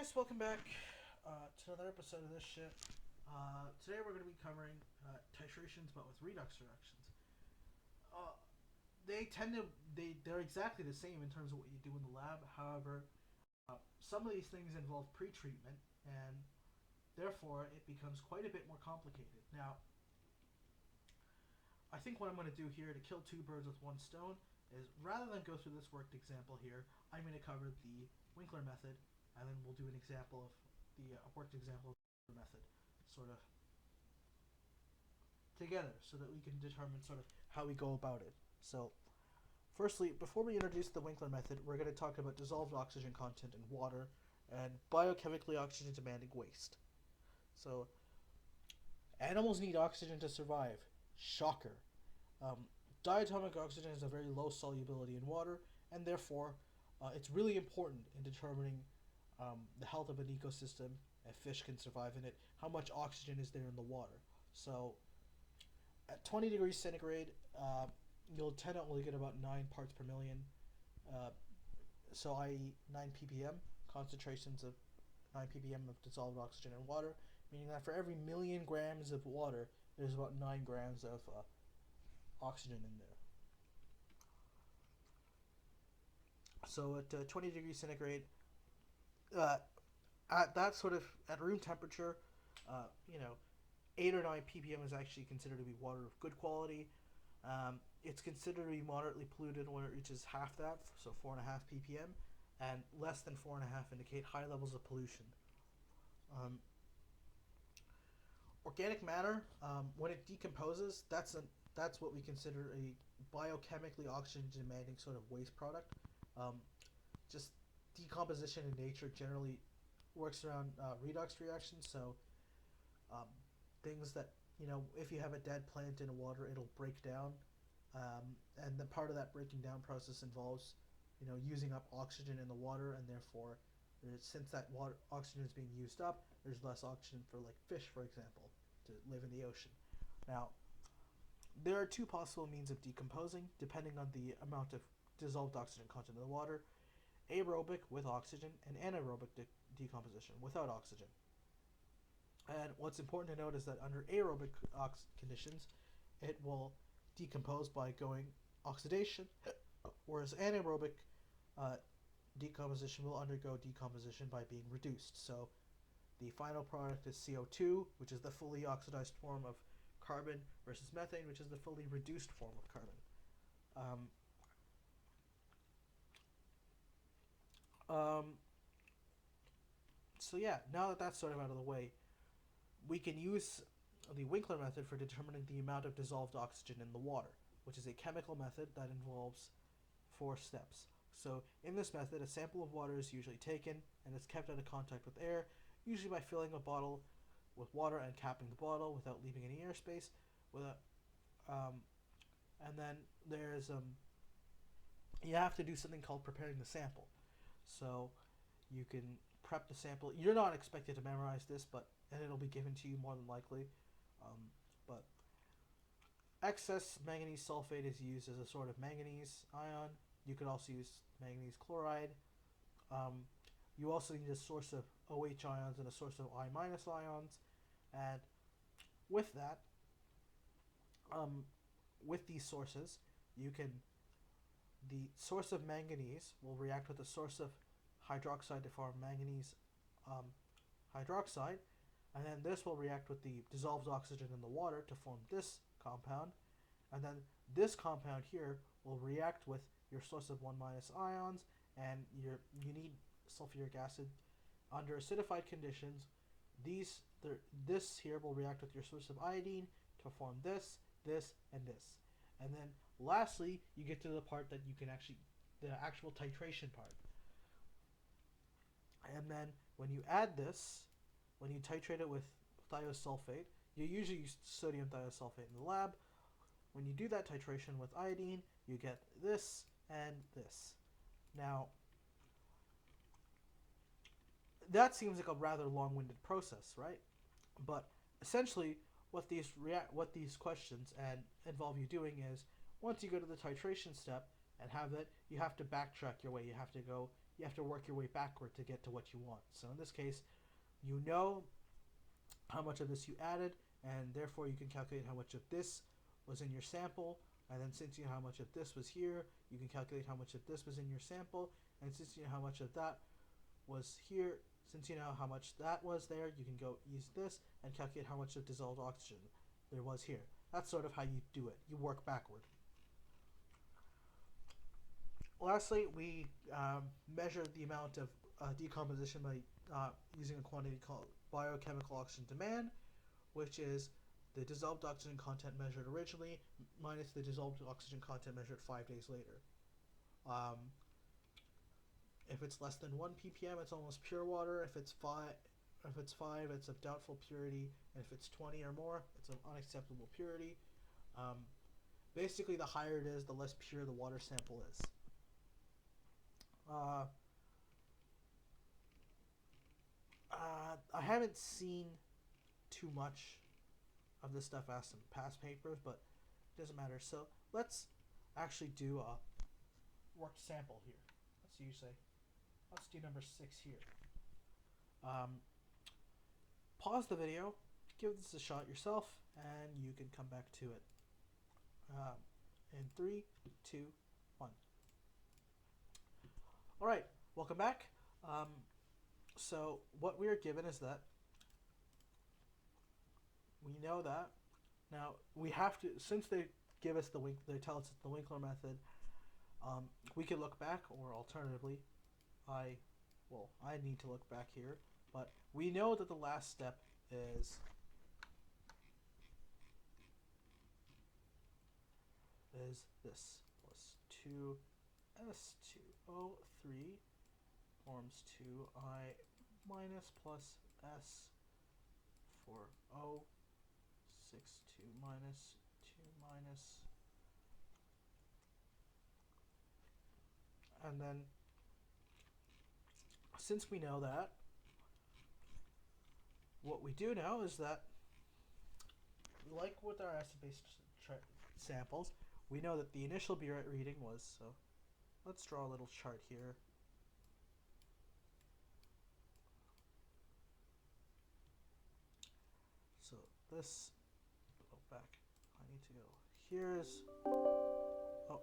guys, welcome back to another episode of this shit. Today we're going to be covering titrations, but with redox reactions. Uh, they tend to they're exactly the same in terms of what you do in the lab. However, some of these things involve pre-treatment, and therefore it becomes quite a bit more complicated. Now, I think what I'm going to do here to kill two birds with one stone is, rather than go through this worked example here, I'm going to cover the Winkler method, and then we'll do an example of the worked example of the method, sort of together, so that we can determine sort of how we go about it. So, firstly, before we introduce the Winkler method, we're going to talk about dissolved oxygen content in water and biochemically oxygen demanding waste. So, animals need oxygen to survive. Shocker. Um, Diatomic oxygen has a very low solubility in water, and therefore, it's really important in determining the health of an ecosystem, if fish can survive in it, how much oxygen is there in the water. So, at 20 degrees centigrade, you'll tend to only get about 9 parts per million, uh, so i.e. 9 ppm, concentrations of 9 ppm of dissolved oxygen in water, meaning that for every million grams of water, there's about 9 grams of oxygen in there. So at 20 degrees centigrade, uh, at that sort of at room temperature, uh, you know, 8 or 9 ppm is actually considered to be water of good quality. It's considered to be moderately polluted when it reaches half that, so 4.5 ppm, and less than 4.5 indicate high levels of pollution. Um, Organic matter, when it decomposes, that's what we consider a biochemically oxygen demanding sort of waste product. Um, just decomposition in nature generally works around redox reactions. So um, things that, if you have a dead plant in water, it'll break down, and the part of that breaking down process involves, using up oxygen in the water, and therefore, since that water oxygen is being used up, there's less oxygen for like fish, for example, to live in the ocean. Now, there are two possible means of decomposing, depending on the amount of dissolved oxygen content in the water: aerobic with oxygen and anaerobic decomposition without oxygen. And what's important to note is that under aerobic conditions, it will decompose by going oxidation, whereas anaerobic uh, decomposition will undergo decomposition by being reduced. So the final product is CO2, which is the fully oxidized form of carbon, versus methane, which is the fully reduced form of carbon. Um, so yeah, now that that's sort of out of the way, we can use the Winkler method for determining the amount of dissolved oxygen in the water, which is a chemical method that involves 4 steps. So in this method, a sample of water is usually taken and is kept out of contact with air, usually by filling a bottle with water and capping the bottle without leaving any airspace. Without, um, and then you have to do something called preparing the sample. So you can prep the sample. You're not expected to memorize this, and it'll be given to you more than likely. But excess manganese sulfate is used as a sort of manganese ion. You could also use manganese chloride. You also need a source of OH ions and a source of I minus ions. And with that, with these sources, the source of manganese will react with the source of hydroxide to form manganese hydroxide, and then this will react with the dissolved oxygen in the water to form this compound, and then this compound here will react with your source of 1 minus ions, and you need sulfuric acid under acidified conditions. This here will react with your source of iodine to form this, and this. And then lastly, you get to the part that you can the actual titration part. And then when you add this, when you titrate it with thiosulfate, you usually use sodium thiosulfate in the lab. When you do that titration with iodine, you get this and this. Now, that seems like a rather long-winded process, right? But essentially, what these questions and involve you doing is, once you go to the titration step and have it, you have to backtrack your way. You have to go you have to work your way backward to get to what you want. So in this case, you know how much of this you added, and therefore you can calculate how much of this was in your sample. And then since you know how much of this was here, you can calculate how much of this was in your sample. And since you know how much of that was here, since you know how much that was there, you can go use this and calculate how much of dissolved oxygen there was here. That's sort of how you do it. You work backward. Lastly, we measure the amount of decomposition by using a quantity called biochemical oxygen demand, which is the dissolved oxygen content measured originally minus the dissolved oxygen content measured 5 days later. If it's less than 1 ppm, it's almost pure water. If it's 5, it's of doubtful purity. And if it's 20 or more, it's of unacceptable purity. Basically, the higher it is, the less pure the water sample is. I haven't seen too much of this stuff asked in past papers, but it doesn't matter. So let's actually do a worked sample here. Let's do number 6 here. Pause the video, give this a shot yourself, and you can come back to it. In 3, 2, 1. All right, welcome back. So what we are given is that we know that now we have to, since they give us they tell us it's the Winkler method. We could look back, or alternatively, I need to look back here, but we know that the last step is this plus 2s2o3 forms 2i minus plus s for o 6 2 minus 2 minus, and then since we know that, what we do know is that, like with our acid-base samples, we know that the initial burette reading was, so let's draw a little chart here. So this, go back, I need to go, here's, oh,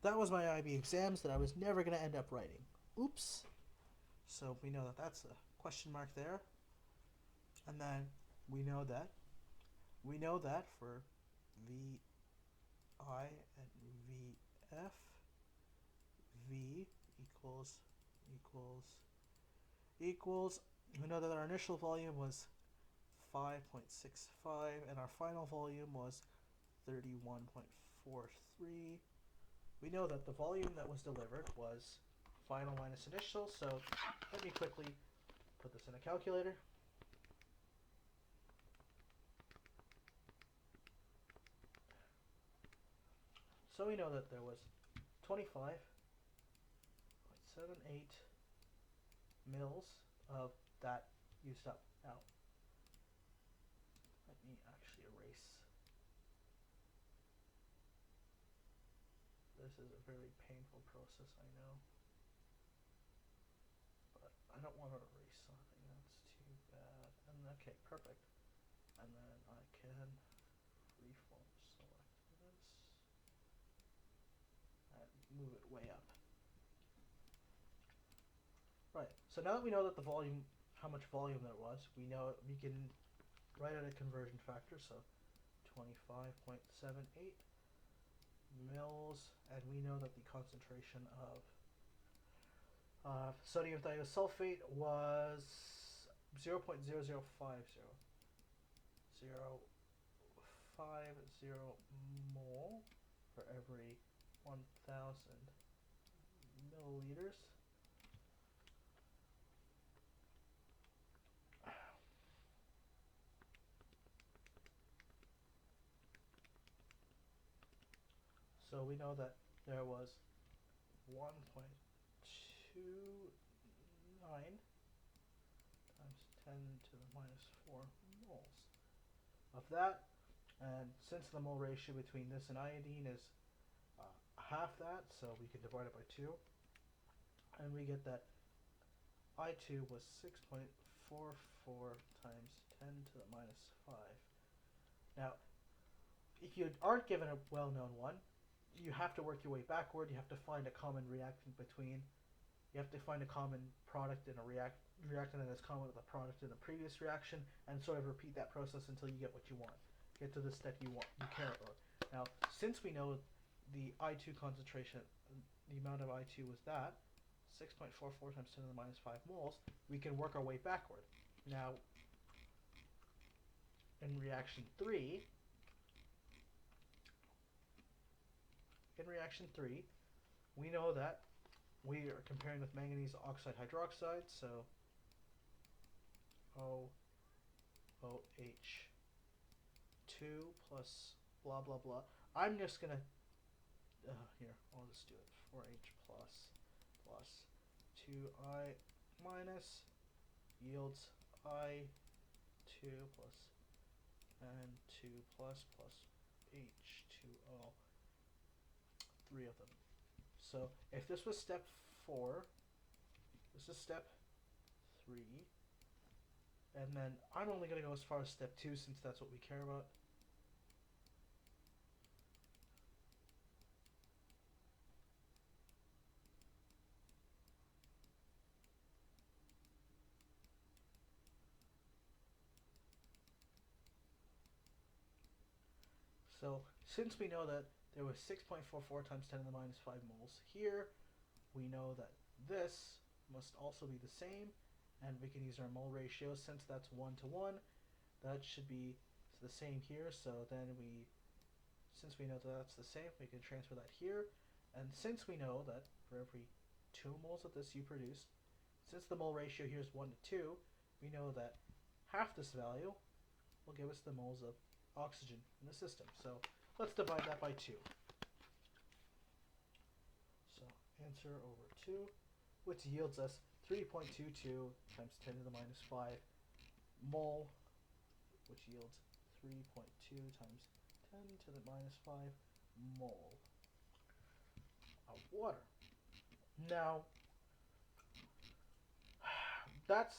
that was my IB exams that I was never going to end up writing. Oops. So we know that that's a question mark there. And then we know that for VI and VF, V equals, we know that our initial volume was 5.65 and our final volume was 31.43. We know that the volume that was delivered was final minus initial, so let me quickly put this in a calculator. So we know that there was 25.78 mils of that used up. Now, let me actually erase. This is a very painful process, I know. But I don't want to erase something, that's too bad. And okay, perfect. And then I can freeform select this and move it way up. Right, so now that we know that the volume, how much volume there was, we know we can write out a conversion factor, so 25.78 mils, and we know that the concentration of sodium thiosulfate was 0.0050 mole for every 1,000 milliliters. So we know that there was 1.29 times 10 to the minus 4 moles of that, and since the mole ratio between this and iodine is half that, so we can divide it by 2. And we get that I2 was 6.44 times 10 to the minus 5. Now, if you aren't given a well-known one, you have to work your way backward. You have to find a common reactant between. You have to find a common product in a reactant that is common with a product in the previous reaction, and sort of repeat that process until you get what you want. Get to the step you care about. Now, since we know the I2 concentration, the amount of I2 was that, 6.44 times 10 to the minus 5 moles, we can work our way backward. Now, in reaction 3, we know that we are comparing with manganese oxide hydroxide, so OH2 plus blah blah blah. I'm just gonna here, I'll just do it. 4H plus 2I minus yields I2 plus N2 plus H2O. 3 of them. So if this was step 4, this is step 3, and then I'm only going to go as far as step 2 since that's what we care about. So since we know that there was 6.44 times 10 to the minus 5 moles here, we know that this must also be the same, and we can use our mole ratio since that's 1 to 1. That should be the same here, so then since we know that that's the same, we can transfer that here. And since we know that for every 2 moles of this you produce, since the mole ratio here is 1 to 2, we know that half this value will give us the moles of oxygen in the system. So let's divide that by 2. So answer over 2, which yields us 3.22 times 10 to the minus 5 mole, which yields 3.2 times 10 to the minus 5 mole of water. Now, that's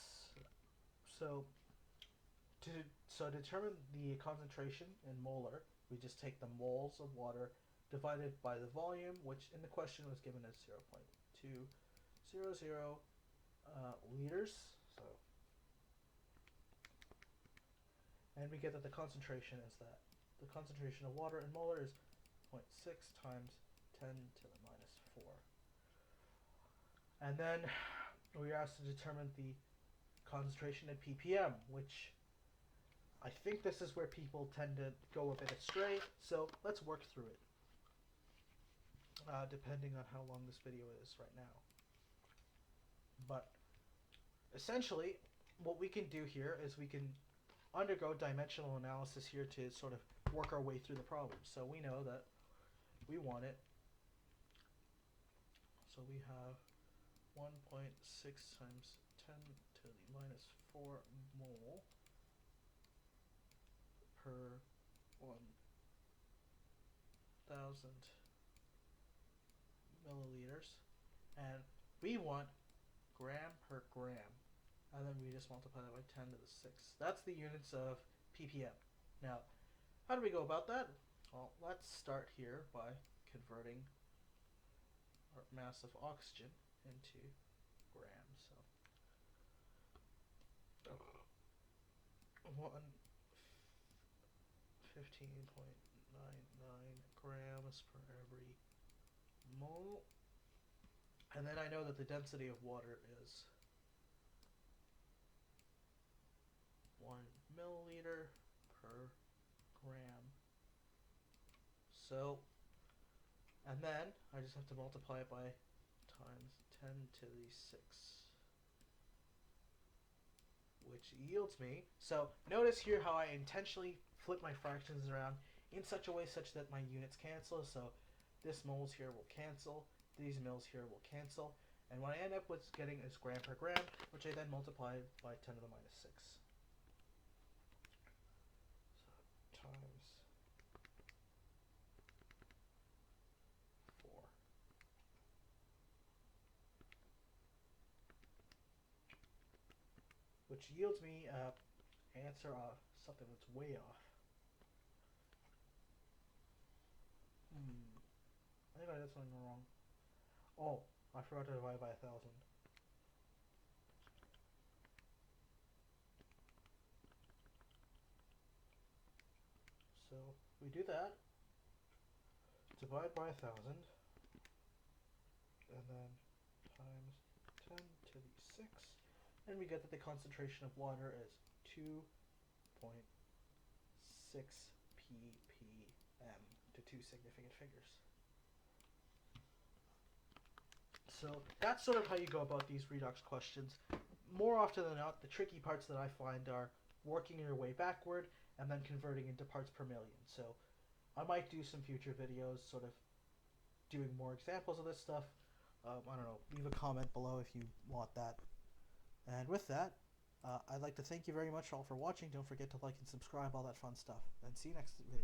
so determine the concentration in molar, we just take the moles of water divided by the volume, which in the question was given as 0.200 liters. So, and we get that the concentration is that. The concentration of water in molar is 0.6 times 10 to the minus 4. And then we are asked to determine the concentration in ppm, which I think this is where people tend to go a bit astray, so let's work through it, depending on how long this video is right now. But essentially, what we can do here is we can undergo dimensional analysis here to sort of work our way through the problem. So we know that we want it, so we have 1.6 times 10 to the minus 4 mole per 1,000 milliliters, and we want gram per gram, and then we just multiply that by 10 to the 6. That's the units of ppm. Now, how do we go about that? Well, let's start here by converting our mass of oxygen into grams. So 15.99 grams per every mole. And then I know that the density of water is 1 milliliter per gram. So, and then I just have to multiply it by times 10 to the 6, which yields me. So notice here how I intentionally flip my fractions around in such a way such that my units cancel. So this moles here will cancel, these mils here will cancel, and what I end up with getting is gram per gram, which I then multiply by 10 to the minus 6. So times 4. which yields me a answer of something that's way off. I think I did something wrong. Oh, I forgot to divide by 1,000. So we do that. Divide by 1,000, and then times 10 to the 6, and we get that the concentration of water is 2.6 ppm to two significant figures. So that's sort of how you go about these redox questions. More often than not, the tricky parts that I find are working your way backward and then converting into parts per million. So I might do some future videos sort of doing more examples of this stuff. I don't know, leave a comment below if you want that. And with that, I'd like to thank you very much all for watching. Don't forget to like and subscribe, all that fun stuff. And see you next video.